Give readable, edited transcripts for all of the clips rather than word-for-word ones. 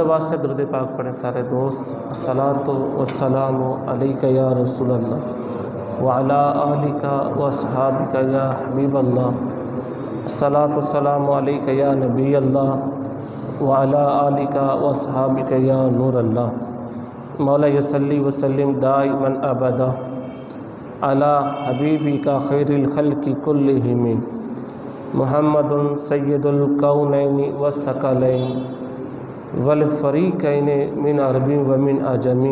واسطے درود پاک پڑھیں سارے دوست۔ الصلاۃ والسلام علیک یا رسول اللہ وعلی آلک واصحابک یا حبیب اللہ۔ الصلاۃ والسلام علیک یا نبی اللہ وعلی آلک واصحابک یا نور اللہ۔ مولا صلی وسلم دائما ابدا علی حبیبک خیر الخلق کلہم محمد سید الکونین والثقلین والفریقین من عرب و من عجم۔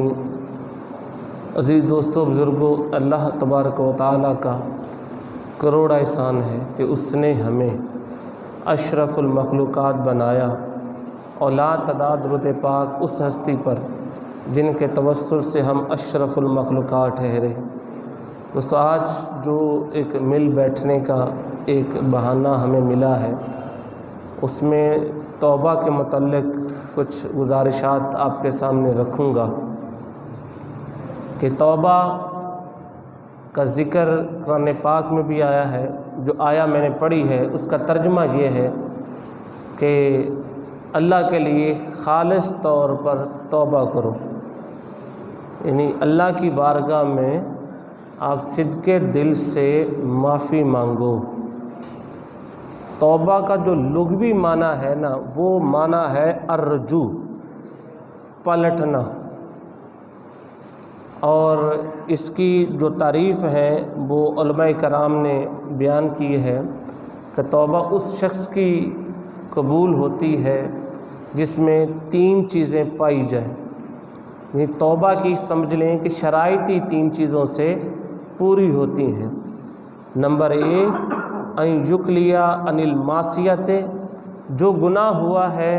عزیز دوستو، بزرگوں، اللہ تبارک و تعالیٰ کا کروڑ احسان ہے کہ اس نے ہمیں اشرف المخلوقات بنایا اور لا تعداد درود پاک اس ہستی پر جن کے توسل سے ہم اشرف المخلوقات ٹھہرے۔ دوستو، آج جو ایک مل بیٹھنے کا ایک بہانہ ہمیں ملا ہے، اس میں توبہ کے متعلق کچھ گزارشات آپ کے سامنے رکھوں گا کہ توبہ کا ذکر قرآن پاک میں بھی آیا ہے۔ جو آیا میں نے پڑھی ہے اس کا ترجمہ یہ ہے کہ اللہ کے لیے خالص طور پر توبہ کرو، یعنی اللہ کی بارگاہ میں آپ صدقے دل سے معافی مانگو۔ توبہ کا جو لغوی معنی ہے نا، وہ معنی ہے الرجوع، پلٹنا، اور اس کی جو تعریف ہے وہ علماء کرام نے بیان کی ہے کہ توبہ اس شخص کی قبول ہوتی ہے جس میں تین چیزیں پائی جائیں، یعنی توبہ کی سمجھ لیں کہ شرائطی تین چیزوں سے پوری ہوتی ہیں۔ نمبر 1 ان یکلیا عن المعصیت، جو گناہ ہوا ہے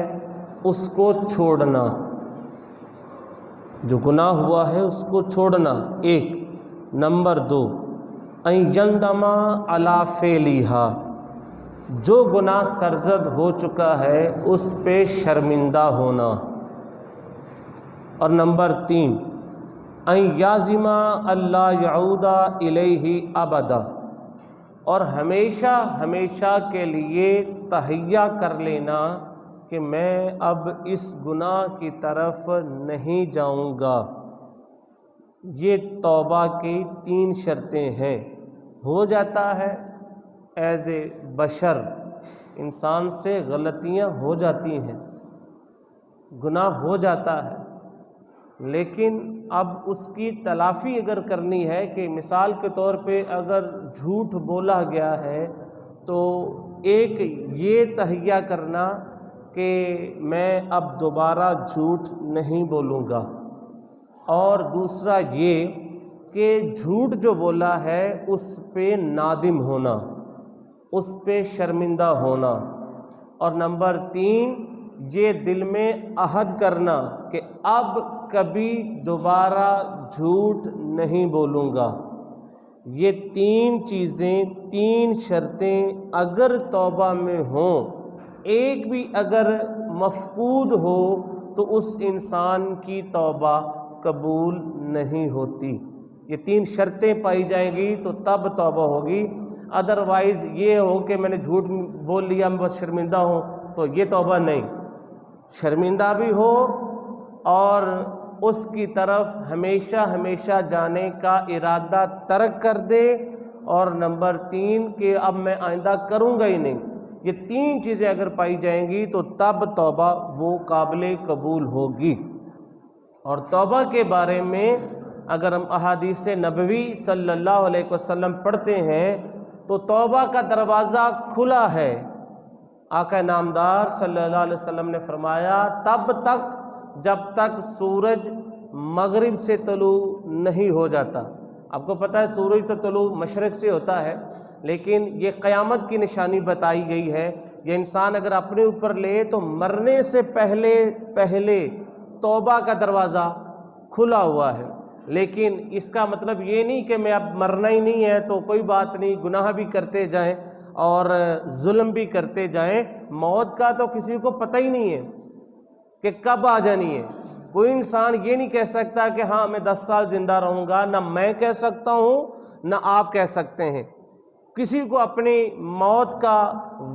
اس کو چھوڑنا، جو گناہ ہوا ہے اس کو چھوڑنا، ایک۔ نمبر 2 ان یندم علی فعلھا، جو گناہ سرزد ہو چکا ہے اس پہ شرمندہ ہونا، اور نمبر 3 ان یعزم اللہ یعود الیہ ابدا، اور ہمیشہ ہمیشہ کے لیے تہیہ کر لینا کہ میں اب اس گناہ کی طرف نہیں جاؤں گا۔ یہ توبہ کی 3 شرطیں ہیں۔ ہو جاتا ہے ایز اے بشر، انسان سے غلطیاں ہو جاتی ہیں، گناہ ہو جاتا ہے، لیکن اب اس کی تلافی اگر کرنی ہے کہ مثال کے طور پہ اگر جھوٹ بولا گیا ہے تو ایک یہ تہیہ کرنا کہ میں اب دوبارہ جھوٹ نہیں بولوں گا، اور دوسرا یہ کہ جھوٹ جو بولا ہے اس پہ نادم ہونا، اس پہ شرمندہ ہونا، اور نمبر 3 یہ دل میں عہد کرنا کہ اب کبھی دوبارہ جھوٹ نہیں بولوں گا۔ یہ 3 چیزیں، 3 شرطیں اگر توبہ میں ہوں، ایک بھی اگر مفقود ہو تو اس انسان کی توبہ قبول نہیں ہوتی۔ یہ 3 شرطیں پائی جائیں گی تو تب توبہ ہوگی، ادروائز یہ ہو کہ میں نے جھوٹ بول لیا میں بس شرمندہ ہوں تو یہ توبہ نہیں۔ شرمندہ بھی ہو اور اس کی طرف ہمیشہ ہمیشہ جانے کا ارادہ ترک کر دے، اور نمبر 3 کہ اب میں آئندہ کروں گا ہی نہیں۔ یہ 3 چیزیں اگر پائی جائیں گی تو تب توبہ وہ قابل قبول ہوگی۔ اور توبہ کے بارے میں اگر ہم احادیث نبوی صلی اللہ علیہ وسلم پڑھتے ہیں تو توبہ کا دروازہ کھلا ہے۔ آقا نامدار صلی اللہ علیہ وسلم نے فرمایا تب تک جب تک سورج مغرب سے طلوع نہیں ہو جاتا۔ آپ کو پتہ ہے سورج تو طلوع مشرق سے ہوتا ہے، لیکن یہ قیامت کی نشانی بتائی گئی ہے۔ یہ انسان اگر اپنے اوپر لے تو مرنے سے پہلے توبہ کا دروازہ کھلا ہوا ہے، لیکن اس کا مطلب یہ نہیں کہ میں اب مرنا ہی نہیں ہے تو کوئی بات نہیں، گناہ بھی کرتے جائیں اور ظلم بھی کرتے جائیں۔ موت کا تو کسی کو پتہ ہی نہیں ہے کہ کب آ جانی ہے۔ کوئی انسان یہ نہیں کہہ سکتا کہ ہاں میں 10 سال زندہ رہوں گا، نہ میں کہہ سکتا ہوں نہ آپ کہہ سکتے ہیں۔ کسی کو اپنی موت کا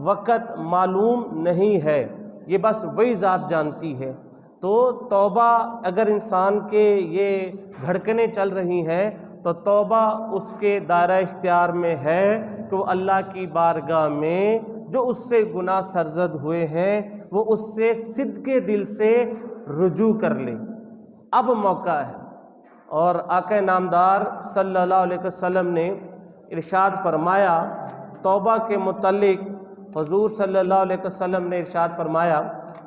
وقت معلوم نہیں ہے، یہ بس وہی ذات جانتی ہے۔ تو توبہ اگر انسان کے یہ دھڑکنیں چل رہی ہیں تو توبہ اس کے دائرہ اختیار میں ہے کہ وہ اللہ کی بارگاہ میں جو اس سے گناہ سرزد ہوئے ہیں وہ اس سے صدقے دل سے رجوع کر لے۔ اب موقع ہے۔ اور آقا نامدار صلی اللہ علیہ وسلم نے ارشاد فرمایا توبہ کے متعلق، حضور صلی اللہ علیہ وسلم نے ارشاد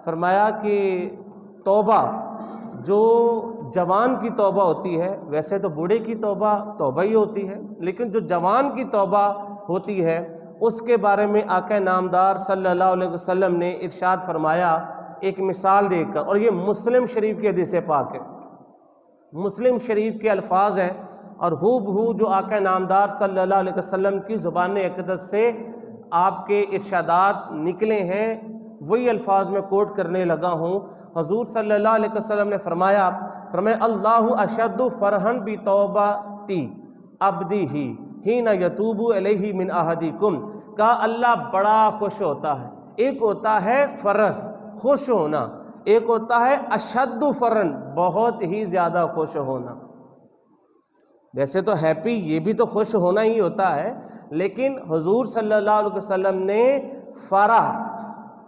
فرمایا کہ توبہ جو جوان کی توبہ ہوتی ہے، ویسے تو بوڑھے کی توبہ ہی ہوتی ہے، لیکن جو جوان کی توبہ ہوتی ہے اس کے بارے میں آقا نامدار صلی اللہ علیہ وسلم نے ارشاد فرمایا ایک مثال دے کر، اور یہ مسلم شریف کی حدیث پاک ہے، مسلم شریف کے الفاظ ہیں، اور ہو بہو جو آقا نامدار صلی اللہ علیہ وسلم کی زبان اقدس سے آپ کے ارشادات نکلے ہیں، وہی الفاظ میں کوٹ کرنے لگا ہوں۔ حضور صلی اللہ علیہ وسلم نے فرمایا اللہ اشد فرحن بتوبتی عبدہ حین یتوب الیہ من احدکم، کہا اللہ بڑا خوش ہوتا ہے۔ ایک ہوتا ہے فرد خوش ہونا، ایک ہوتا ہے اشد فرحن بہت ہی زیادہ خوش ہونا۔ ویسے تو ہیپی یہ بھی تو خوش ہونا ہی ہوتا ہے، لیکن حضور صلی اللہ علیہ وسلم نے فرح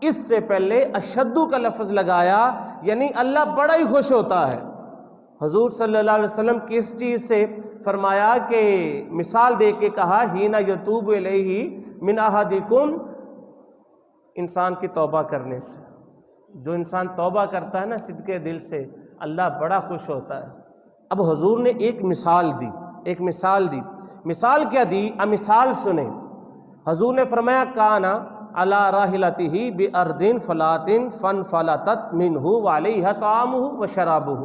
اس سے پہلے اشدو کا لفظ لگایا، یعنی اللہ بڑا ہی خوش ہوتا ہے۔ حضور صلی اللہ علیہ وسلم کس چیز سے فرمایا کہ مثال دے کے کہا حین یتوب الیہ من احدکم، انسان کی توبہ کرنے سے، جو انسان توبہ کرتا ہے نا صدقے دل سے، اللہ بڑا خوش ہوتا ہے۔ اب حضور نے ایک مثال دی، مثال کیا دی؟ اب مثال سنیں۔ حضور نے فرمایا کانا علی راحلتہ بارض فلات فانفلتت منہ وعلیہ طعامہ وشرابہ۔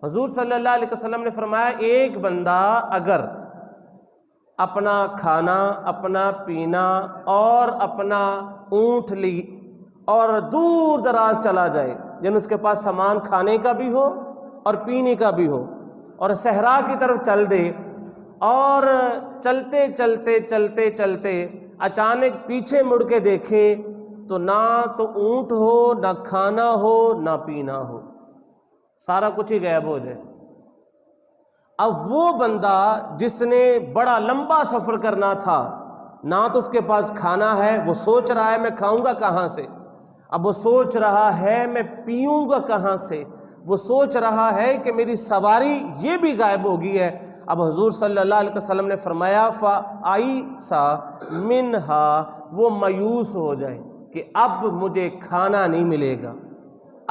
حضور صلی اللہ علیہ وسلم نے فرمایا ایک بندہ اگر اپنا کھانا، اپنا پینا اور اپنا اونٹ لی اور دور دراز چلا جائے، یعنی اس کے پاس سامان کھانے کا بھی ہو اور پینے کا بھی ہو، اور صحرا کی طرف چل دے، اور چلتے چلتے چلتے چلتے اچانک پیچھے مڑ کے دیکھے تو نہ تو اونٹ ہو، نہ کھانا ہو، نہ پینا ہو، سارا کچھ ہی غائب ہو جائے۔ اب وہ بندہ جس نے بڑا لمبا سفر کرنا تھا، نہ تو اس کے پاس کھانا ہے، وہ سوچ رہا ہے میں کھاؤں گا کہاں سے، اب وہ سوچ رہا ہے میں پیوں گا کہاں سے، وہ سوچ رہا ہے کہ میری سواری یہ بھی غائب ہو گئی ہے۔ اب حضور صلی اللہ علیہ وسلم نے فرمایا فَأَيْسَ مِنْهَا، وہ مایوس ہو جائے کہ اب مجھے کھانا نہیں ملے گا،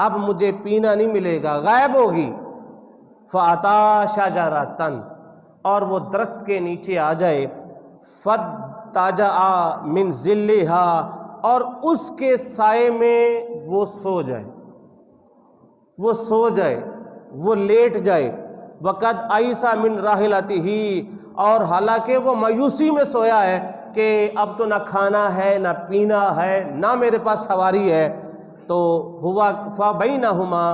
اب مجھے پینا نہیں ملے گا، غائب ہوگی۔ فَأَتَى شَجَرَةً، اور وہ درخت کے نیچے آ جائے، فَاتَّجَعَ مِنْ ظِلِّهَا، اور اس کے سائے میں وہ سو جائے، وہ لیٹ جائے۔ وَقَدْ أَيْسَ مِنْ رَاحِلَتِهِ، اور حالانکہ وہ مایوسی میں سویا ہے کہ اب تو نہ کھانا ہے، نہ پینا ہے، نہ میرے پاس سواری ہے، تو ہوا فَبَيْنَمَا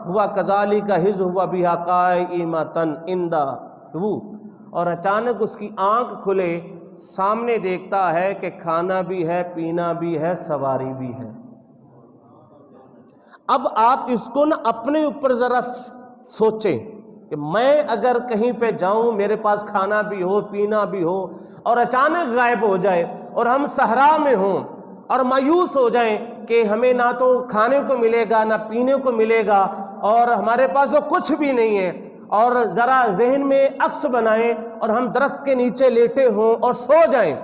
هُوَ كَذَلِكَ إِذْ هُوَ بِهَا قَائِمَةً عِنْدَهُ، اور اچانک اس کی آنکھ کھلے، سامنے دیکھتا ہے کہ کھانا بھی ہے، پینا بھی ہے، سواری بھی ہے۔ اب آپ اس کو نا اپنے اوپر ذرا سوچیں کہ میں اگر کہیں پہ جاؤں، میرے پاس کھانا بھی ہو، پینا بھی ہو، اور اچانک غائب ہو جائے، اور ہم صحرا میں ہوں اور مایوس ہو جائیں کہ ہمیں نہ تو کھانے کو ملے گا، نہ پینے کو ملے گا، اور ہمارے پاس وہ کچھ بھی نہیں ہے، اور ذرا ذہن میں عکس بنائیں اور ہم درخت کے نیچے لیٹے ہوں اور سو جائیں،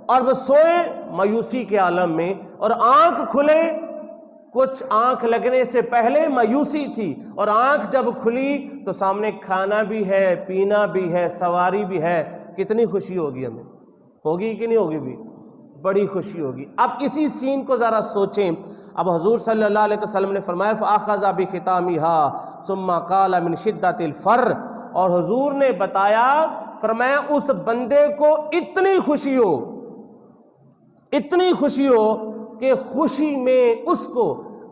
اور وہ سوئیں مایوسی کے عالم میں، اور آنکھ کھلے، کچھ آنکھ لگنے سے پہلے مایوسی تھی، اور آنکھ جب کھلی تو سامنے کھانا بھی ہے، پینا بھی ہے، سواری بھی ہے، کتنی خوشی ہوگی ہمیں، ہوگی کہ نہیں ہوگی؟ بھی بڑی خوشی ہوگی۔ اب اسی سین کو ذرا سوچیں۔ اب حضور صلی اللہ علیہ وسلم نے فرمایا فَأَخَذَ بِخِتَامِهَا ثُمَّ قَالَ مِنْ شِدَّةِ الْفَرِّ، اور حضور نے بتایا، فرمایا اس بندے کو اتنی خوشی ہو کہ خوشی میں اس کو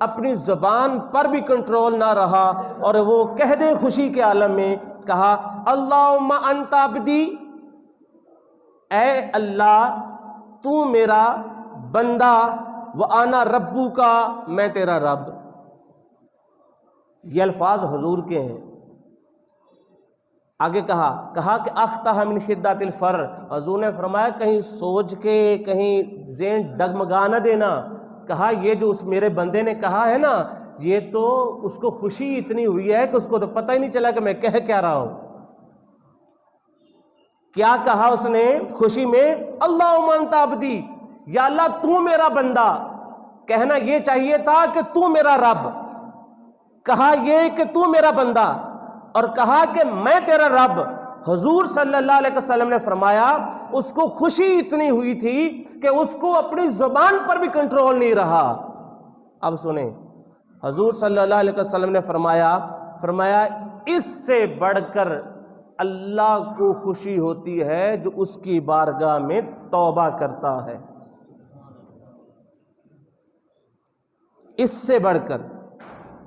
اپنی زبان پر بھی کنٹرول نہ رہا، اور وہ کہہ دے خوشی کے عالم میں، کہا اللہم انت عبدی، اے اللہ تو میرا بندہ، وانا ربک، میں تیرا رب۔ یہ الفاظ حضور کے ہیں۔ آگے کہا کہ اختہ من شدت الفر، حضور نے فرمایا کہیں سوچ کے کہیں ذہن ڈگمگا نہ دینا، کہا یہ جو اس میرے بندے نے کہا ہے نا، یہ تو اس کو خوشی اتنی ہوئی ہے کہ اس کو تو پتہ ہی نہیں چلا کہ میں کہہ کیا رہا ہوں۔ کیا کہا اس نے خوشی میں؟ اللہم انت عبدی، یا اللہ تو میرا بندہ۔ کہنا یہ چاہیے تھا کہ تو میرا رب، کہا یہ کہ تو میرا بندہ، اور کہا کہ میں تیرا رب۔ حضور صلی اللہ علیہ وسلم نے فرمایا اس کو خوشی اتنی ہوئی تھی کہ اس کو اپنی زبان پر بھی کنٹرول نہیں رہا۔ اب سنیں، حضور صلی اللہ علیہ وسلم نے فرمایا اس سے بڑھ کر اللہ کو خوشی ہوتی ہے جو اس کی بارگاہ میں توبہ کرتا ہے۔ اس سے بڑھ کر،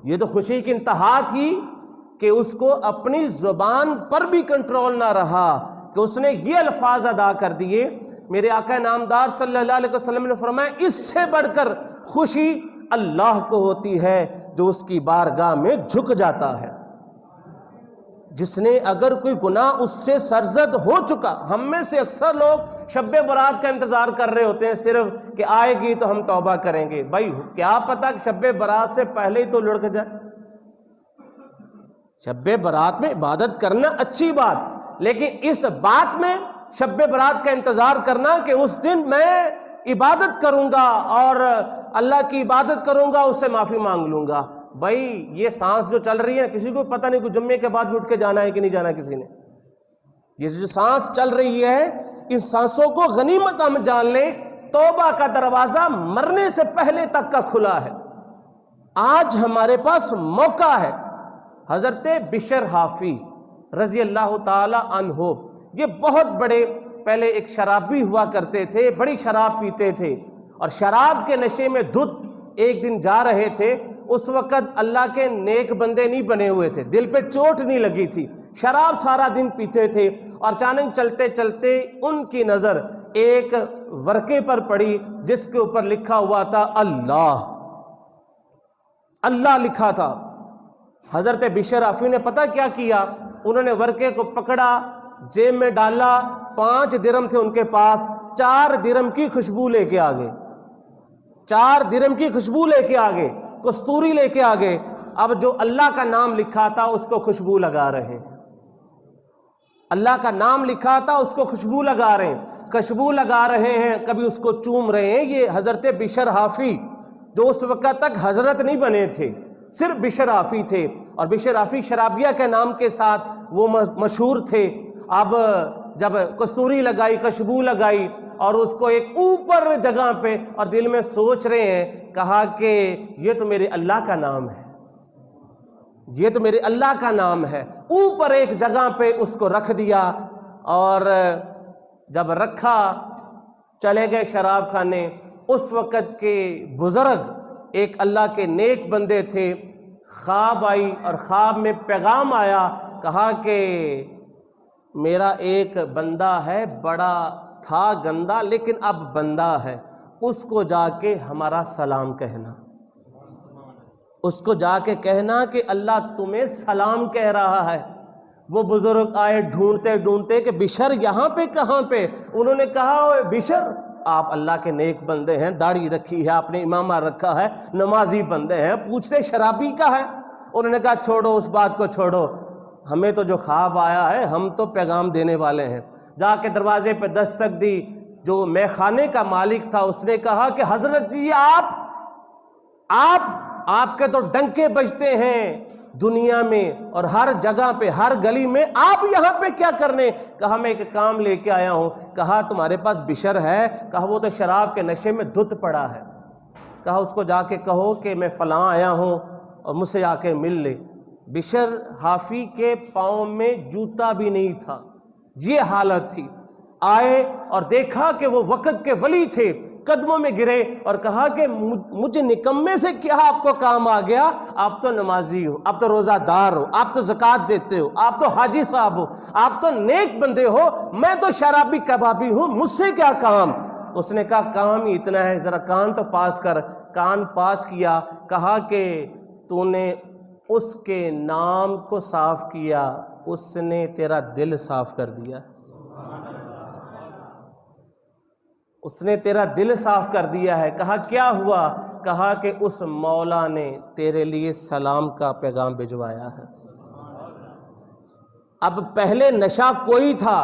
یہ تو خوشی کی انتہا تھی کہ اس کو اپنی زبان پر بھی کنٹرول نہ رہا کہ اس نے یہ الفاظ ادا کر دیے۔ میرے آقا نامدار صلی اللہ علیہ وسلم نے فرمایا اس سے بڑھ کر خوشی اللہ کو ہوتی ہے جو اس کی بارگاہ میں جھک جاتا ہے۔ جس نے اگر کوئی گناہ اس سے سرزد ہو چکا، ہم میں سے اکثر لوگ شب برات کا انتظار کر رہے ہوتے ہیں صرف کہ آئے گی تو ہم توبہ کریں گے۔ بھائی کیا پتا کہ شب برات سے پہلے ہی تو لڑک جائے۔ شب برات میں عبادت کرنا اچھی بات، لیکن اس بات میں شب برات کا انتظار کرنا کہ اس دن میں عبادت کروں گا اور اللہ کی عبادت کروں گا، اس سے معافی مانگ لوں گا۔ بھائی یہ سانس جو چل رہی ہے کسی کو پتہ نہیں کہ جمعے کے بعد بھی اٹھ کے جانا ہے کہ نہیں جانا کسی نے۔ یہ جو سانس چل رہی ہے ان سانسوں کو غنیمت ہم جان لیں، توبہ کا دروازہ مرنے سے پہلے تک کا کھلا ہے۔ آج ہمارے پاس موقع ہے۔ حضرت بشر حافی رضی اللہ تعالی عنہ، یہ بہت بڑے پہلے ایک شرابی ہوا کرتے تھے، بڑی شراب پیتے تھے، اور شراب کے نشے میں دھت ایک دن جا رہے تھے۔ اس وقت اللہ کے نیک بندے نہیں بنے ہوئے تھے، دل پہ چوٹ نہیں لگی تھی، شراب سارا دن پیتے تھے، اور اچانک چلتے چلتے ان کی نظر ایک ورقے پر پڑی جس کے اوپر لکھا ہوا تھا اللہ، اللہ لکھا تھا۔ حضرت بشر حافی نے پتہ کیا کیا؟ انہوں نے ورقے کو پکڑا، جیب میں ڈالا، 5 درہم تھے ان کے پاس، 4 درہم کی خوشبو لے کے آگے، 4 درہم کی خوشبو لے کے آگے، کستوری لے کے آگے۔ اب جو اللہ کا نام لکھا تھا اس کو خوشبو لگا رہے ہیں، اللہ کا نام لکھا تھا اس کو خوشبو لگا رہے ہیں، خوشبو لگا رہے ہیں، کبھی اس کو چوم رہے ہیں۔ یہ حضرت بشر حافی جو اس وقت تک حضرت نہیں بنے تھے، صرف بشر حافی تھے، اور بشر حافی شرابیہ کے نام کے ساتھ وہ مشہور تھے۔ اب جب کستوری لگائی، خوشبو لگائی، اور اس کو ایک اوپر جگہ پہ، اور دل میں سوچ رہے ہیں، کہا کہ یہ تو میرے اللہ کا نام ہے، یہ تو میرے اللہ کا نام ہے۔ اوپر ایک جگہ پہ اس کو رکھ دیا، اور جب رکھا چلے گئے شراب خانے۔ اس وقت کے بزرگ ایک اللہ کے نیک بندے تھے، خواب آئی اور خواب میں پیغام آیا، کہا کہ میرا ایک بندہ ہے، بڑا تھا گندا لیکن اب بندہ ہے، اس کو جا کے ہمارا سلام کہنا، اس کو جا کے کہنا کہ اللہ تمہیں سلام کہہ رہا ہے۔ وہ بزرگ آئے ڈھونڈتے ڈھونڈتے کہ بشر یہاں پہ کہاں پہ؟ انہوں نے کہا اوے بشر، آپ اللہ کے نیک بندے ہیں، داڑھی رکھی ہے، آپ نے امامہ رکھا ہے، نمازی بندے ہیں، پوچھتے شرابی کا ہے؟ انہوں نے کہا چھوڑو اس بات کو، چھوڑو، ہمیں تو جو خواب آیا ہے ہم تو پیغام دینے والے ہیں۔ جا کے دروازے پہ دستک دی، جو مے خانے کا مالک تھا اس نے کہا کہ حضرت جی آپ کے تو ڈنکے بجتے ہیں دنیا میں اور ہر جگہ پہ، ہر گلی میں، آپ یہاں پہ کیا کرنے؟ کہا میں ایک کام لے کے آیا ہوں۔ کہا تمہارے پاس بشر ہے؟ کہا وہ تو شراب کے نشے میں دھت پڑا ہے۔ کہا اس کو جا کے کہو کہ میں فلاں آیا ہوں اور مجھ سے آ کے مل لے۔ بشر حافی کے پاؤں میں جوتا بھی نہیں تھا، یہ حالت تھی۔ آئے اور دیکھا کہ وہ وقت کے ولی تھے، قدموں میں گرے اور کہا کہ مجھے نکمے سے کیا آپ کو کام آ گیا؟ آپ تو نمازی ہو، آپ تو روزہ دار ہو، آپ تو زکوٰۃ دیتے ہو، آپ تو حاجی صاحب ہو، آپ تو نیک بندے ہو، میں تو شرابی کبابی ہوں، مجھ سے کیا کام؟ تو اس نے کہا کام ہی اتنا ہے، ذرا کان تو پاس کر۔ کان پاس کیا، کہا کہ تو نے اس کے نام کو صاف کیا، اس نے تیرا دل صاف کر دیا، اس نے تیرا دل صاف کر دیا ہے۔ کہا کیا ہوا؟ کہا کہ اس مولا نے تیرے لیے سلام کا پیغام بھجوایا ہے۔ اب پہلے نشہ کوئی تھا،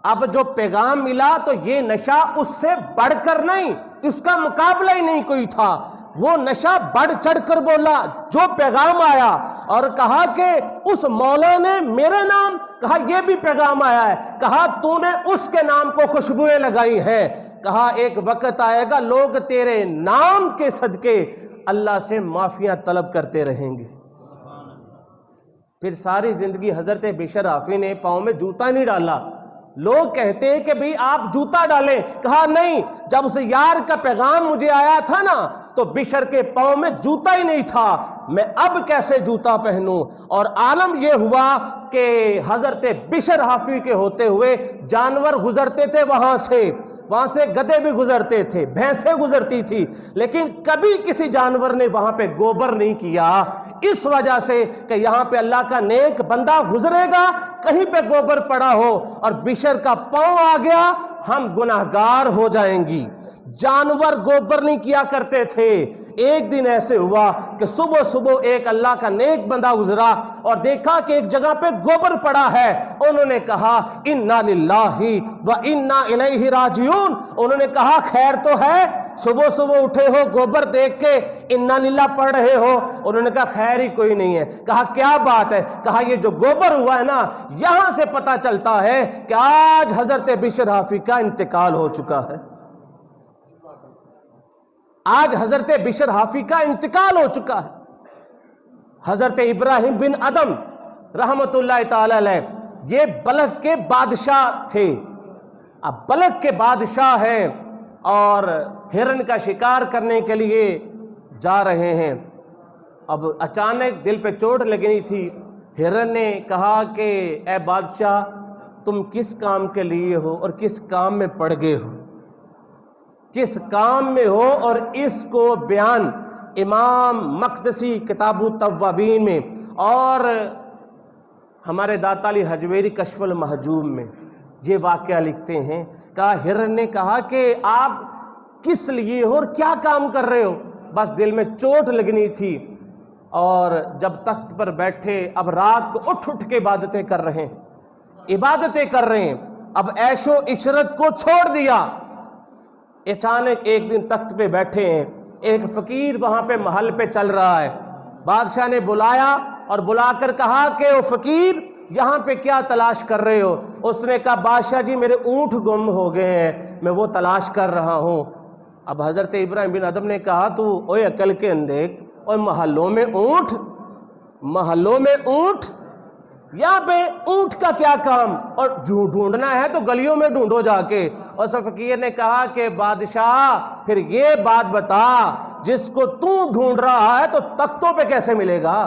اب جو پیغام ملا تو یہ نشہ اس سے بڑھ کر نہیں، اس کا مقابلہ ہی نہیں کوئی تھا، وہ نشہ بڑھ چڑھ کر بولا جو پیغام آیا، اور کہا کہ اس مولا نے میرے نام، کہا یہ بھی پیغام آیا ہے، کہا تو نے اس کے نام کو خوشبوئیں لگائی ہیں، کہا ایک وقت آئے گا لوگ تیرے نام کے صدقے اللہ سے معافیاں طلب کرتے رہیں گے۔ پھر ساری زندگی حضرت بشر حافی نے پاؤں میں جوتا نہیں ڈالا۔ لوگ کہتے ہیں کہ بھئی آپ جوتا ڈالیں، کہا نہیں، جب اس یار کا پیغام مجھے آیا تھا نا تو بشر کے پاؤں میں جوتا ہی نہیں تھا، میں اب کیسے جوتا پہنوں؟ اور عالم یہ ہوا کہ حضرت بشر حافی کے ہوتے ہوئے جانور گزرتے تھے وہاں سے گدھے بھی گزرتے تھے، بھینسیں گزرتی تھی، لیکن کبھی کسی جانور نے وہاں پہ گوبر نہیں کیا، اس وجہ سے کہ یہاں پہ اللہ کا نیک بندہ گزرے گا، کہیں پہ گوبر پڑا ہو اور بشر کا پاؤں آ گیا، ہم گناہگار ہو جائیں گی۔ جانور گوبر نہیں کیا کرتے تھے۔ ایک دن ایسے ہوا کہ صبح صبح ایک اللہ کا نیک بندہ گزرا اور دیکھا کہ ایک جگہ پہ گوبر پڑا ہے، انہوں نے کہا انا للہ و انا الیہ راجعون، انہوں نے کہا خیر تو ہے، صبح صبح اٹھے ہو گوبر دیکھ کے انا للہ پڑھ رہے ہو؟ انہوں نے کہا خیر ہی کوئی نہیں ہے۔ کہا کیا بات ہے؟ کہا یہ جو گوبر ہوا ہے نا، یہاں سے پتہ چلتا ہے کہ آج حضرت بشر حافی کا انتقال ہو چکا ہے، آج حضرت بشر حافی کا انتقال ہو چکا ہے۔ حضرت ابراہیم بن ادم رحمت اللہ تعالی علیہ یہ بلخ کے بادشاہ تھے۔ اب بلخ کے بادشاہ ہیں اور ہرن کا شکار کرنے کے لیے جا رہے ہیں۔ اب اچانک دل پہ چوٹ لگنی تھی، ہرن نے کہا کہ اے بادشاہ تم کس کام کے لیے ہو اور کس کام میں پڑ گئے ہو، کس کام میں ہو؟ اور اس کو بیان امام مقدسی کتاب التوابین میں اور ہمارے داتا علی حجویری کشف المحجوب میں یہ واقعہ لکھتے ہیں۔ کہا ہرن نے کہا کہ آپ کس لیے ہو اور کیا کام کر رہے ہو؟ بس دل میں چوٹ لگنی تھی، اور جب تخت پر بیٹھے اب رات کو اٹھ کے عبادتیں کر رہے ہیں، اب عیش و عشرت کو چھوڑ دیا۔ اچانک ایک دن تخت پہ بیٹھے ہیں، ایک فقیر وہاں پہ محل پہ چل رہا ہے، بادشاہ نے بلایا اور بلا کر کہا کہ او فقیر یہاں پہ کیا تلاش کر رہے ہو؟ اس نے کہا بادشاہ جی میرے اونٹ گم ہو گئے ہیں، میں وہ تلاش کر رہا ہوں۔ اب حضرت ابراہیم بن ادم نے کہا تو اوے عقل کے اندھے، اور محلوں میں اونٹ، یہاں پہ اونٹ کا کیا کام؟ اور ڈھونڈنا ہے تو گلیوں میں ڈھونڈو جا کے۔ اور فقیر نے کہا کہ بادشاہ پھر یہ بات بتا، جس کو تو ڈھونڈ رہا ہے تو تختوں پہ کیسے ملے گا؟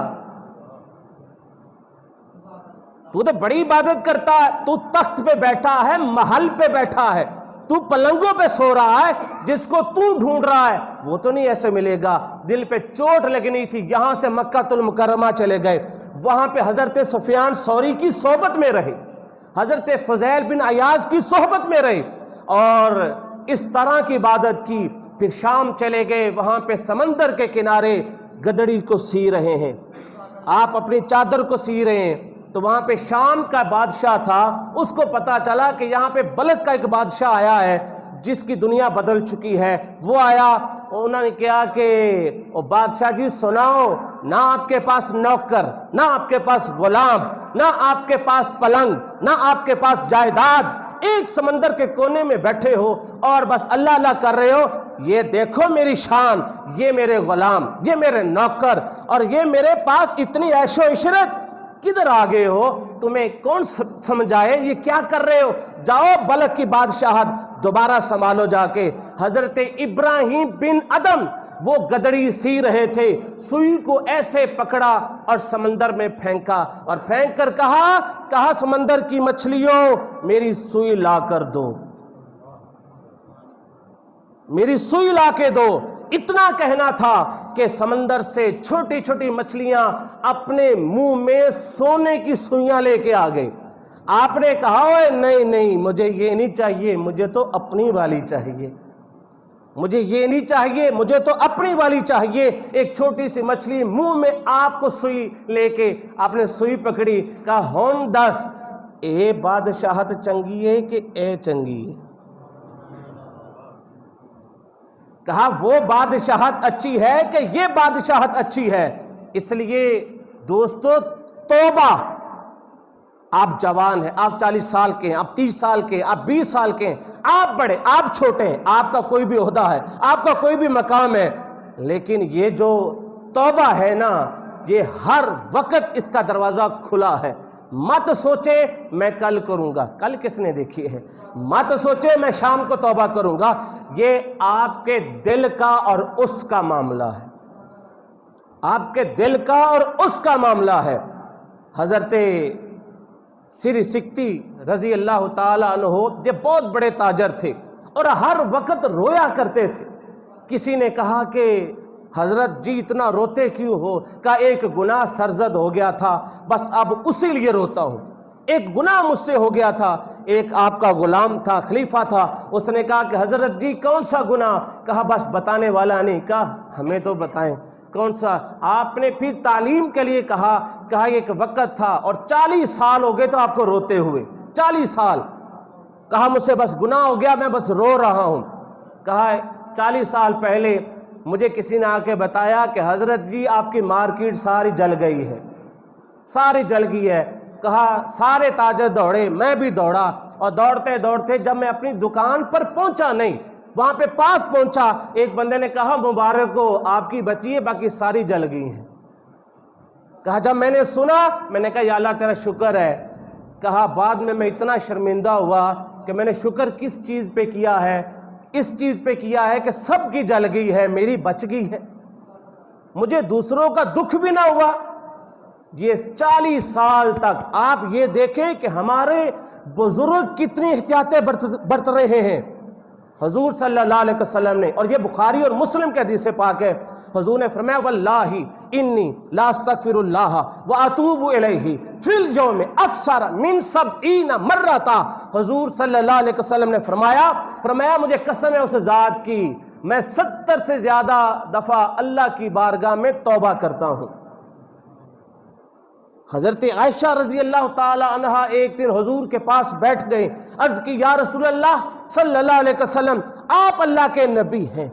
تو بڑی عبادت کرتا ہے، تو تخت پہ بیٹھا ہے، محل پہ بیٹھا ہے، تو پلنگوں پہ سو رہا ہے، جس کو تو ڈھونڈ رہا ہے وہ تو نہیں ایسے ملے گا۔ دل پہ چوٹ لگنی تھی، یہاں سے مکہ المکرمہ چلے گئے، وہاں پہ حضرت سفیان ثوری کی صحبت میں رہے، حضرت فضیل بن عیاض کی صحبت میں رہے اور اس طرح کی عبادت کی۔ پھر شام چلے گئے، وہاں پہ سمندر کے کنارے گدڑی کو سی رہے ہیں، آپ اپنی چادر کو سی رہے ہیں، تو وہاں پہ شام کا بادشاہ تھا، اس کو پتا چلا کہ یہاں پہ بلخ کا ایک بادشاہ آیا ہے جس کی دنیا بدل چکی ہے۔ وہ آیا، انہوں نے کہا کہ او بادشاہ جی سناؤ، نہ آپ کے پاس نوکر، نہ آپ کے پاس غلام، نہ آپ کے پاس پلنگ، نہ آپ کے پاس جائیداد، ایک سمندر کے کونے میں بیٹھے ہو اور بس اللہ اللہ کر رہے ہو۔ یہ دیکھو میری شان، یہ میرے غلام، یہ میرے نوکر، اور یہ میرے پاس اتنی عیش و عشرت، کدھر آگے ہو؟ تمہیں کون سمجھائے یہ کیا کر رہے ہو؟ جاؤ بلخ کی بادشاہت دوبارہ سنبھالو جا کے۔ حضرت ابراہیم بن ادم وہ گدڑی سی رہے تھے، سوئی کو ایسے پکڑا اور سمندر میں پھینکا، اور پھینک کر کہا سمندر کی مچھلیوں میری سوئی لا کر دو، میری سوئی لا کے دو۔ اتنا کہنا تھا کہ سمندر سے چھوٹی چھوٹی مچھلیاں اپنے منہ میں سونے کی سوئیاں لے کے آ گئی. آپ نے کہا اوے نہیں نہیں مجھے یہ نہیں چاہیے, مجھے تو اپنی والی چاہیے, مجھے یہ نہیں چاہیے, مجھے تو اپنی والی چاہیے. ایک چھوٹی سی مچھلی منہ میں آپ کو سوئی لے کے, آپ نے سوئی پکڑی, کہا ہون دس اے بادشاہت چنگی ہے کہ اے چنگی ہے. کہا وہ بادشاہت اچھی ہے کہ یہ بادشاہت اچھی ہے. اس لیے دوستو توبہ, آپ جوان ہیں, آپ 40 سال کے ہیں, آپ 30 سال کے ہیں, آپ 20 سال کے ہیں, آپ بڑے, آپ چھوٹے ہیں, آپ کا کوئی بھی عہدہ ہے, آپ کا کوئی بھی مقام ہے, لیکن یہ جو توبہ ہے نا, یہ ہر وقت اس کا دروازہ کھلا ہے. مت سوچے میں کل کروں گا, کل کس نے دیکھی ہے. مت سوچے میں شام کو توبہ کروں گا, یہ آپ کے دل کا اور اس کا معاملہ ہے, آپ کے دل کا اور اس کا معاملہ ہے. حضرت سری سکتی رضی اللہ تعالیٰ عنہ یہ بہت بڑے تاجر تھے اور ہر وقت رویا کرتے تھے. کسی نے کہا کہ حضرت جی اتنا روتے کیوں ہو؟ کہا ایک گناہ سرزد ہو گیا تھا, بس اب اسی لیے روتا ہوں. ایک گناہ مجھ سے ہو گیا تھا. ایک آپ کا غلام تھا, خلیفہ تھا, اس نے کہا کہ حضرت جی کون سا گناہ؟ کہا بس بتانے والا نہیں. کہا ہمیں تو بتائیں کون سا. آپ نے پھر تعلیم کے لیے کہا ایک وقت تھا اور 40 سال ہو گئے تو آپ کو روتے ہوئے, 40 سال. کہا مجھ سے بس گناہ ہو گیا, میں بس رو رہا ہوں. کہا 40 سال پہلے مجھے کسی نے آ کے بتایا کہ حضرت جی آپ کی مارکیٹ ساری جل گئی ہے, ساری جل گئی ہے. کہا سارے تاجر دوڑے, میں بھی دوڑا, اور دوڑتے دوڑتے جب میں اپنی دکان پر پہنچا نہیں, وہاں پہ پاس پہنچا, ایک بندے نے کہا مبارک ہو آپ کی بچی ہے, باقی ساری جل گئی ہیں. کہا جب میں نے سنا, میں نے کہا یا اللہ تیرا شکر ہے. کہا بعد میں اتنا شرمندہ ہوا کہ میں نے شکر کس چیز پہ کیا ہے؟ اس چیز پہ کیا ہے کہ سب کی جل گئی ہے, میری بچ گئی ہے, مجھے دوسروں کا دکھ بھی نہ ہوا. یہ 40 سال تک آپ یہ دیکھیں کہ ہمارے بزرگ کتنی احتیاطیں برت رہے ہیں. حضور صلی اللہ علیہ وسلم نے, اور یہ بخاری اور مسلم کے حدیث پاک ہے, حضور نے فرمایا واللہ انی لا استغفر اللہ واتوب الیہ فی اليوم اکثر من 70 مرۃ. حضور صلی اللہ علیہ وسلم نے فرمایا مجھے قسم ہے اس ذات کی, میں 70 سے زیادہ دفعہ اللہ کی بارگاہ میں توبہ کرتا ہوں. حضرت عائشہ رضی اللہ تعالی عنہا ایک دن حضور کے پاس بیٹھ گئے, عرض کی یا رسول اللہ صلی اللہ علیہ وسلم, آپ اللہ کے نبی ہیں,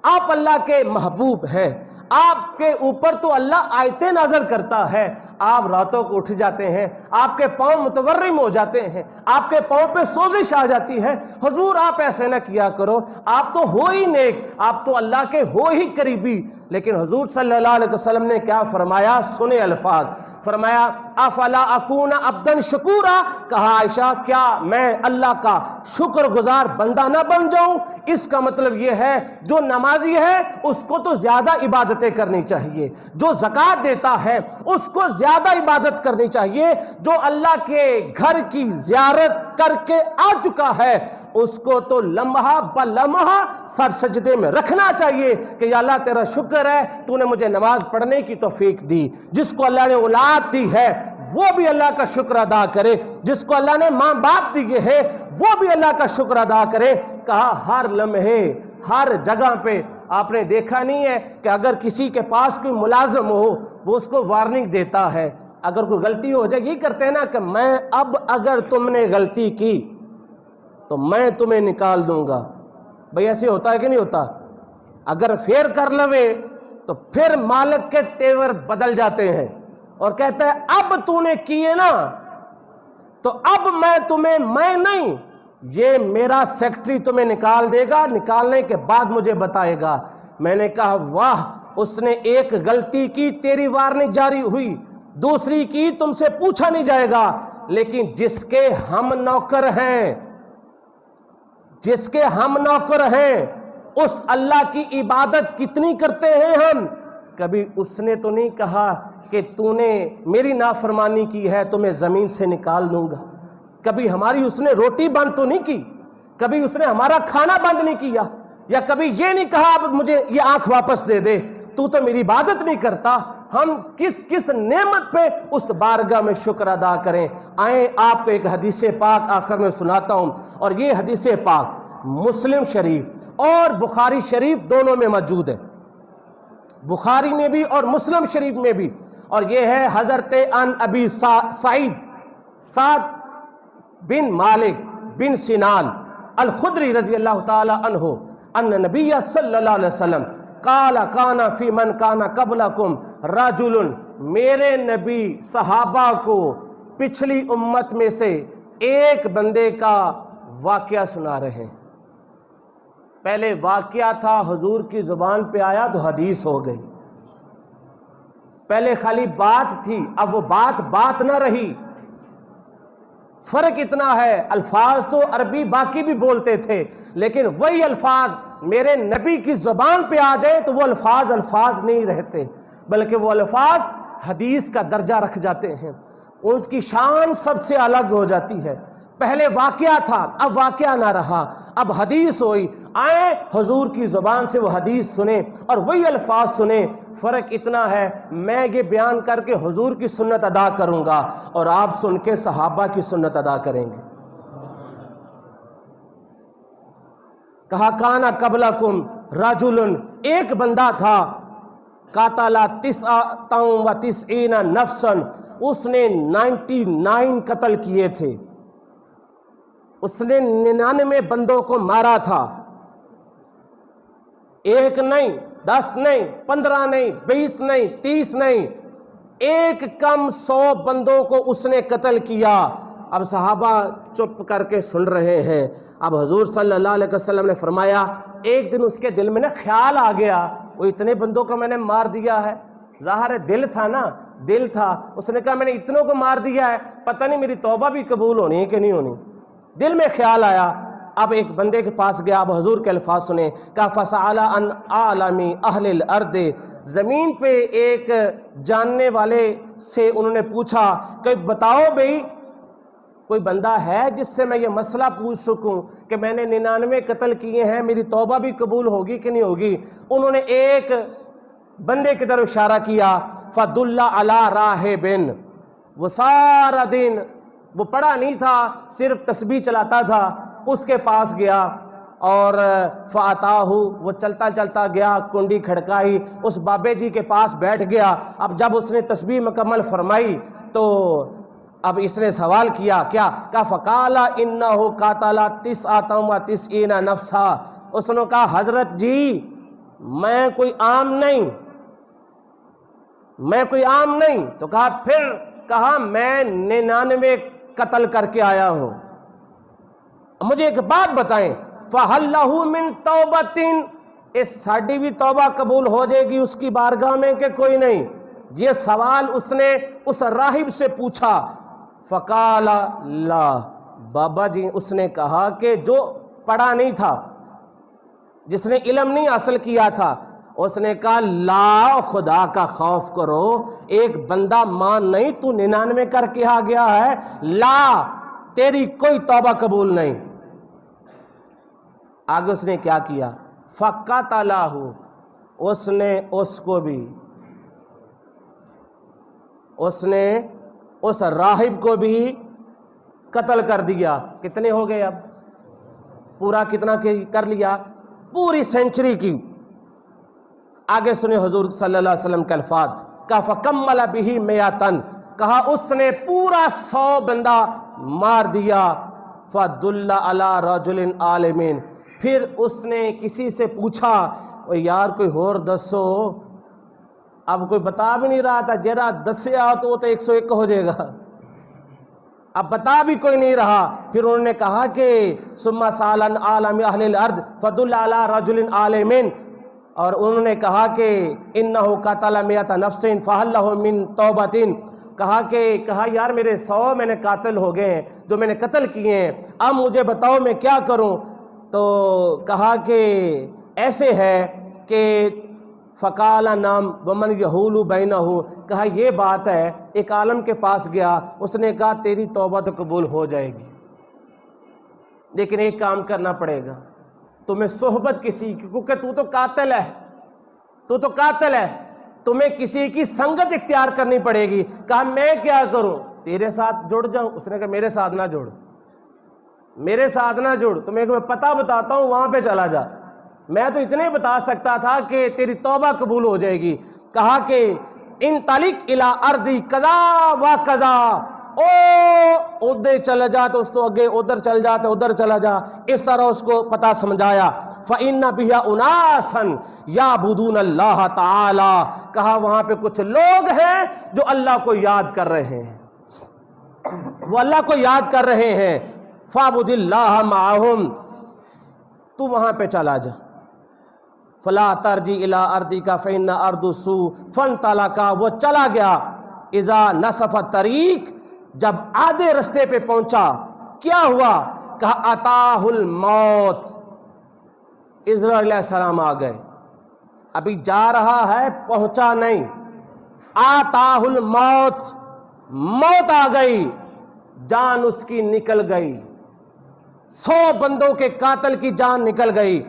آپ اللہ کے محبوب ہیں, آپ کے اوپر تو اللہ آیتیں نازل کرتا ہے, آپ راتوں کو اٹھ جاتے ہیں, آپ کے پاؤں متورم ہو جاتے ہیں, آپ کے پاؤں پہ سوزش آ جاتی ہے, حضور آپ ایسے نہ کیا کرو, آپ تو ہو ہی نیک, آپ تو اللہ کے ہو ہی قریبی. لیکن حضور صلی اللہ علیہ وسلم نے کیا فرمایا؟ سنے الفاظ, فرمایا افلا اکون عبدا شکورا. کہا عائشہ کیا میں اللہ کا شکر گزار بندہ نہ بن جاؤں؟ اس کا مطلب یہ ہے جو نمازی ہے اس کو تو زیادہ عبادتیں کرنی چاہیے, جو زکوٰۃ دیتا ہے اس کو زیادہ عبادت کرنی چاہیے, جو اللہ کے گھر کی زیارت کر کے آ چکا ہے اس کو تو لمحہ بلمحہ سر سجدے میں رکھنا چاہیے کہ یا اللہ تیرا شکر ہے تو نے مجھے نماز پڑھنے کی توفیق دی. جس کو اللہ نے اولاد دی ہے وہ بھی اللہ کا شکر ادا کرے, جس کو اللہ نے ماں باپ دیے ہیں وہ بھی اللہ کا شکر ادا کرے. کہا ہر لمحے ہر جگہ پہ آپ نے دیکھا نہیں ہے کہ اگر کسی کے پاس کوئی ملازم ہو وہ اس کو وارننگ دیتا ہے, اگر کوئی غلطی ہو جائے یہ کرتے ہیں نا کہ میں اب اگر تم نے غلطی کی تو میں تمہیں نکال دوں گا. بھئی ایسے ہوتا ہے کہ نہیں ہوتا؟ اگر پھر کر لوے تو پھر مالک کے تیور بدل جاتے ہیں اور کہتا ہے اب تو نے کیے نا تو اب میں نہیں, یہ میرا سیکٹری تمہیں نکال دے گا, نکالنے کے بعد مجھے بتائے گا. میں نے کہا واہ, اس نے ایک غلطی کی تیری وارننگ جاری ہوئی, دوسری کی تم سے پوچھا نہیں جائے گا. لیکن جس کے ہم نوکر ہیں, جس کے ہم نوکر ہیں اس اللہ کی عبادت کتنی کرتے ہیں ہم. کبھی اس نے تو نہیں کہا کہ تو نے میری نافرمانی کی ہے تو میں زمین سے نکال دوں گا. کبھی ہماری اس نے روٹی بند تو نہیں کی, کبھی اس نے ہمارا کھانا بند نہیں کیا, یا کبھی یہ نہیں کہا اب مجھے یہ آنکھ واپس دے دے، تو میری عبادت نہیں کرتا۔ ہم کس کس نعمت پہ اس بارگاہ میں شکر ادا کریں۔ آئیں آپ کو ایک حدیث پاک آخر میں سناتا ہوں، اور یہ حدیث پاک مسلم شریف اور بخاری شریف دونوں میں موجود ہے، بخاری میں بھی اور مسلم شریف میں بھی، اور یہ ہے حضرت ان ابی سعد بن مالک بن سنان الخدری رضی اللہ تعالی عنہ ان نبی صلی اللہ علیہ وسلم قال کان فی من کان قبلکم رجل، میرے نبی صحابہ کو پچھلی امت میں سے ایک بندے کا واقعہ سنا رہے ہیں۔ پہلے واقعہ تھا، حضور کی زبان پہ آیا تو حدیث ہو گئی۔ پہلے خالی بات تھی، اب وہ بات نہ رہی۔ فرق اتنا ہے، الفاظ تو عربی باقی بھی بولتے تھے، لیکن وہی الفاظ میرے نبی کی زبان پہ آ جائے تو وہ الفاظ نہیں رہتے، بلکہ وہ الفاظ حدیث کا درجہ رکھ جاتے ہیں، اس کی شان سب سے الگ ہو جاتی ہے۔ پہلے واقعہ تھا، اب واقعہ نہ رہا، اب حدیث ہوئی۔ آئیں حضور کی زبان سے وہ حدیث سنیں اور وہی الفاظ سنیں۔ فرق اتنا ہے، میں یہ بیان کر کے حضور کی سنت ادا کروں گا اور آپ سن کے صحابہ کی سنت ادا کریں گے۔ کہا کانا قبلکم رجل، ایک بندہ تھا، قاتل 99 نفسا، اس نے 99 قتل کیے تھے، اس نے 99 بندوں کو مارا تھا، ایک نہیں، 10 نہیں، 15 نہیں، 20 نہیں، 30 نہیں، ایک کم 100 بندوں کو اس نے قتل کیا۔ اب صحابہ چپ کر کے سن رہے ہیں۔ اب حضور صلی اللہ علیہ وسلم نے فرمایا، ایک دن اس کے دل میں خیال آ گیا، وہ اتنے بندوں کو میں نے مار دیا ہے، ظاہر ہے دل تھا نا، دل تھا، اس نے کہا میں نے اتنوں کو مار دیا ہے، پتہ نہیں میری توبہ بھی قبول ہونی ہے کہ نہیں ہونی۔ دل میں خیال آیا، اب ایک بندے کے پاس گیا، اب حضور کے الفاظ سنیں، کہا فَسَأَلَ عَنْ عَالَمِ أَهْلِ الْأَرْضِ، زمین پہ ایک جاننے والے سے انہوں نے پوچھا کہ بتاؤ بھئی کوئی بندہ ہے جس سے میں یہ مسئلہ پوچھ سکوں کہ میں نے 99 قتل کیے ہیں، میری توبہ بھی قبول ہوگی کہ نہیں ہوگی؟ انہوں نے ایک بندے کی طرف اشارہ کیا، فَدُلَّ عَلَىٰ رَاهِبٍ، وہ سارا دن وہ پڑھا نہیں تھا، صرف تسبیح چلاتا تھا، اس کے پاس گیا اور فَأَتَاهُ، وہ چلتا چلتا گیا، کنڈی کھڑکائی، اس بابے جی کے پاس بیٹھ گیا۔ اب جب اس نے تسبیح مکمل فرمائی تو اب اس نے سوال کیا، کیا کہا فَقَالَ إِنَّهُ قَاتَلَ 99 نَفْسًا، اس نے کہا حضرت جی میں کوئی عام نہیں، تو کہا پھر کہا میں 99 قتل کر کے آیا ہوں۔ مجھے ایک بات بتائیں، فَهَلْ لَهُ مِن تَوْبَةٍ، اس ساڑھی بھی توبہ قبول ہو جائے گی اس کی بارگاہ میں کہ کوئی نہیں؟ یہ سوال اس نے اس راہب سے پوچھا۔ فَقَالَ لَا، بابا جی اس نے کہا کہ جو پڑھا نہیں تھا، جس نے علم نہیں حاصل کیا تھا، اس نے کہا لا، خدا کا خوف کرو، ایک بندہ مان نہیں، تو 99 کر کے آ گیا ہے، لا تیری کوئی توبہ قبول نہیں۔ آگے اس نے کیا کیا، فَقَتَلَهُ، اس نے اس کو بھی، اس نے اس راہب کو بھی قتل کر دیا۔ کتنے ہو گئے اب؟ پورا کتنا کر لیا؟ پوری سینچری کی۔ آگے سنے حضور صلی اللہ علیہ وسلم کے الفاظ، کہا فَكَمَّلَ بِهِ 100، کہا اس نے پورا 100 بندہ مار دیا۔ فَدُلَّ عَلَىٰ رَجُلٍ عَالِمٍ، پھر اس نے کسی سے پوچھا یار کوئی اور دسو، اب کوئی بتا بھی نہیں رہا تھا، جرا دسے آؤ تو وہ تو 101 ہو جائے گا، اب بتا بھی کوئی نہیں رہا۔ پھر انہوں نے کہا کہ ثُمَّ سَأَلَ عَنْ عَالَمِ أَهْلِ الْأَرْضِ فَدُلَّ عَلَىٰ رَجُلٍ عَالِمٍ، اور انہوں نے کہا کہ إِنَّهُ قَتَلَ 100 نَفْسٍ فَهَلْ لَهُ مِن تَوْبَةٍ، کہا یار میرے 100 میں نے قاتل ہو گئے ہیں جو میں نے قتل کیے ہیں، اب مجھے بتاؤ میں کیا کروں؟ تو کہا کہ ایسے ہے کہ فَقَالَ نَعَمْ وَمَنْ يَحُولُ بَيْنَهُ، کہا یہ بات ہے، ایک عالم کے پاس گیا، اس نے کہا تیری توبہ تو قبول ہو جائے گی، لیکن ایک کام کرنا پڑے گا، تمہیں صحبت کسی کی، کیونکہ تو قاتل ہے، تو قاتل ہے، تمہیں کسی کی سنگت اختیار کرنی پڑے گی۔ کہا میں کیا کروں؟ تیرے ساتھ جڑ جاؤں؟ اس نے کہا میرے ساتھ نہ جڑ، میرے ساتھ نہ جڑ، تمہیں میں پتہ بتاتا ہوں، وہاں پہ چلا جا۔ میں تو اتنے بتا سکتا تھا کہ تیری توبہ قبول ہو جائے گی۔ کہا کہ انطلق الی ارضی کذا و کذا، او ادھر چلا جا تو اس تو اگے ادھر چل جا تو ادھر چلا جا، اس طرح اس کو پتہ سمجھایا۔ فَإِنَّ بِهَا أُنَاسًا يَعْبُدُونَ اللَّهَ تَعَالَى، کہا وہاں پہ کچھ لوگ ہیں جو اللہ کو یاد کر رہے ہیں، وہ اللہ کو یاد کر رہے ہیں۔ فَعْبُدِ اللَّهَ مَعَهُمْ، تو وہاں پہ چلا جا۔ فلا ترجی الی ارضک فإن ارض السوء فانطلقا، وہ چلا گیا۔ اذا نصف الطریق، جب آدھے رستے پہ پہنچا کیا ہوا؟ کہا اتاہ الموت، اسرائیل علیہ السلام آ گئے، ابھی جا رہا ہے پہنچا نہیں، آتاہ الموت، موت آ گئی، جان اس کی نکل گئی، 100 بندوں کے قاتل کی جان نکل گئی۔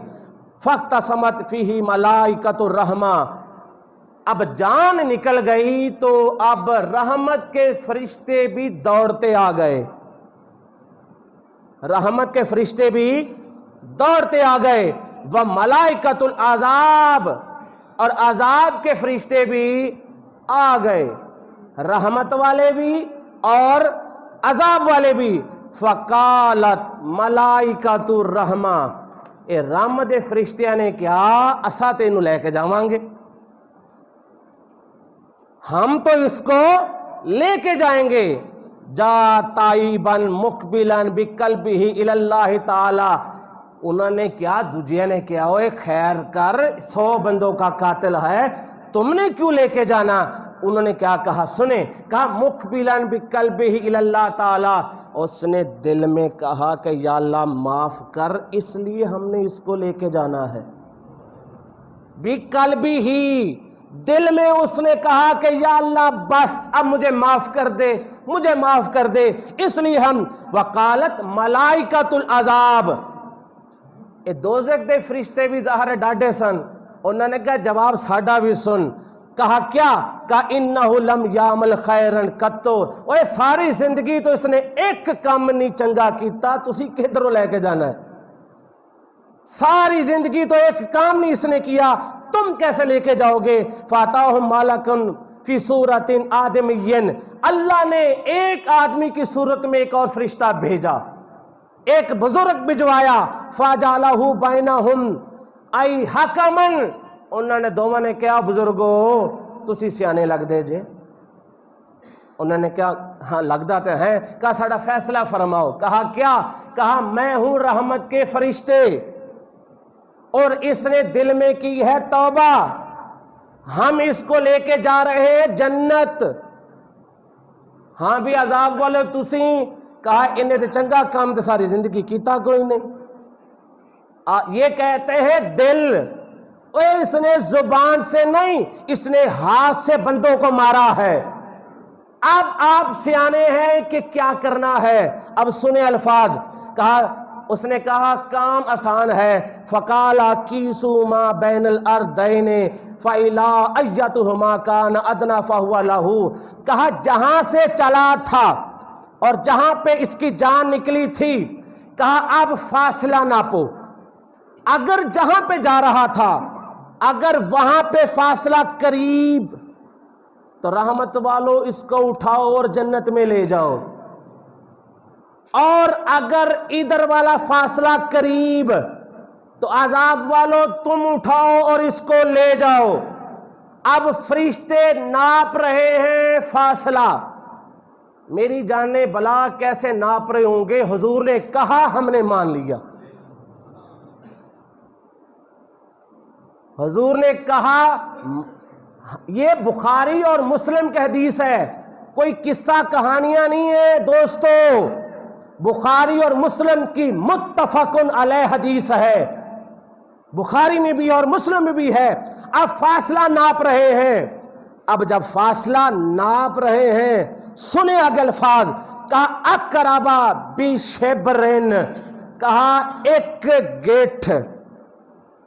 فاختصمت فیہ ملائکۃ الرحمہ، اب جان نکل گئی تو اب رحمت کے فرشتے بھی دوڑتے آ گئے، رحمت کے فرشتے بھی دوڑتے آ گئے۔ وملائکۃ العذاب، اور عذاب کے فرشتے بھی آ گئے، رحمت والے بھی اور عذاب والے بھی۔ فقالت ملائکۃ الرحمہ، اے رحمت فرشتیاں نے کیا اسا تینوں لے کے جاواں گے، ہم تو اس کو لے کے جائیں گے۔ جا تائبا مقبلا بقلبہ الی اللہ تعالی، انہوں نے کیا، دجیا نے کیا، اوے خیر کر، 100 بندوں کا قاتل ہے، تم نے کیوں لے کے جانا؟ انہوں نے کیا کہا سنیں، کہا مقبلا بقلبہ الی اللہ تعالی، اس نے دل میں کہا کہ یا اللہ معاف کر، اس لیے ہم نے اس کو لے کے جانا ہے۔ بقلبہ، دل میں اس نے کہا کہ یا اللہ بس اب مجھے معاف کر دے، مجھے معاف کر دے، اس لیے ہم۔ وقالت ملائکۃ العذاب، اے دوزخ دے فرشتے بھی ظاہر ڈاڈے سن، انہوں نے کہا جواب ساڈا بھی سن۔ کہا کیا؟ کہا انہ لم یعمل خیرا قط، اوے ساری زندگی تو اس نے ایک کام نہیں چنگا کیتا، تسی کدھروں لے کے جانا ہے؟ ساری زندگی تو ایک کام نہیں اس نے کیا، تم کیسے لے کے جاؤ گے؟ فاتاہم ملک فی صورت آدمی، اللہ نے ایک آدمی کی صورت میں ایک اور فرشتہ بھیجا، ایک بزرگ بھجوایا۔ فجعلہ بینہم ای حکما، انہوں نے دونوں نے کیا بزرگو تسی سیانے لگ دے جے، انہوں نے کیا ہاں لگدا تے ہیں، کہا ساڈا فیصلہ فرماؤ۔ کہا کیا؟ کہا میں ہوں رحمت کے فرشتے اور اس نے دل میں کی ہے توبہ، ہم اس کو لے کے جا رہے ہیں جنت۔ ہاں بھی عذاب والے تسی، کہا انہیں تے چنگا کام تے ساری زندگی کیتا کوئی نہیں۔ یہ کہتے ہیں دل، اس نے زبان سے نہیں، اس نے ہاتھ سے بندوں کو مارا ہے۔ اب آپ سیانے ہیں کہ کیا کرنا ہے، اب سنیں الفاظ۔ کہا اس نے کہا کام آسان ہے۔ فقالا کیسو ما بین الارضین فإلی ایتہما کان ادنی فہو لہ، کہا جہاں سے چلا تھا اور جہاں پہ اس کی جان نکلی تھی، کہا اب فاصلہ ناپو، اگر جہاں پہ جا رہا تھا اگر وہاں پہ فاصلہ قریب تو رحمت والو اس کو اٹھاؤ اور جنت میں لے جاؤ، اور اگر ادھر والا فاصلہ قریب تو عذاب والو تم اٹھاؤ اور اس کو لے جاؤ۔ اب فرشتے ناپ رہے ہیں فاصلہ، میری جانے بلا کیسے ناپ رہے ہوں گے؟ حضور نے کہا ہم نے مان لیا، حضور نے کہا، یہ بخاری اور مسلم کی حدیث ہے، کوئی قصہ کہانیاں نہیں ہے دوستو، بخاری اور مسلم کی متفق علیہ حدیث ہے، بخاری میں بھی اور مسلم میں بھی ہے۔ اب فاصلہ ناپ رہے ہیں، اب جب فاصلہ ناپ رہے ہیں سنے اگے الفاظ، کہا اقربا بشبرن، کہا ایک گیٹھ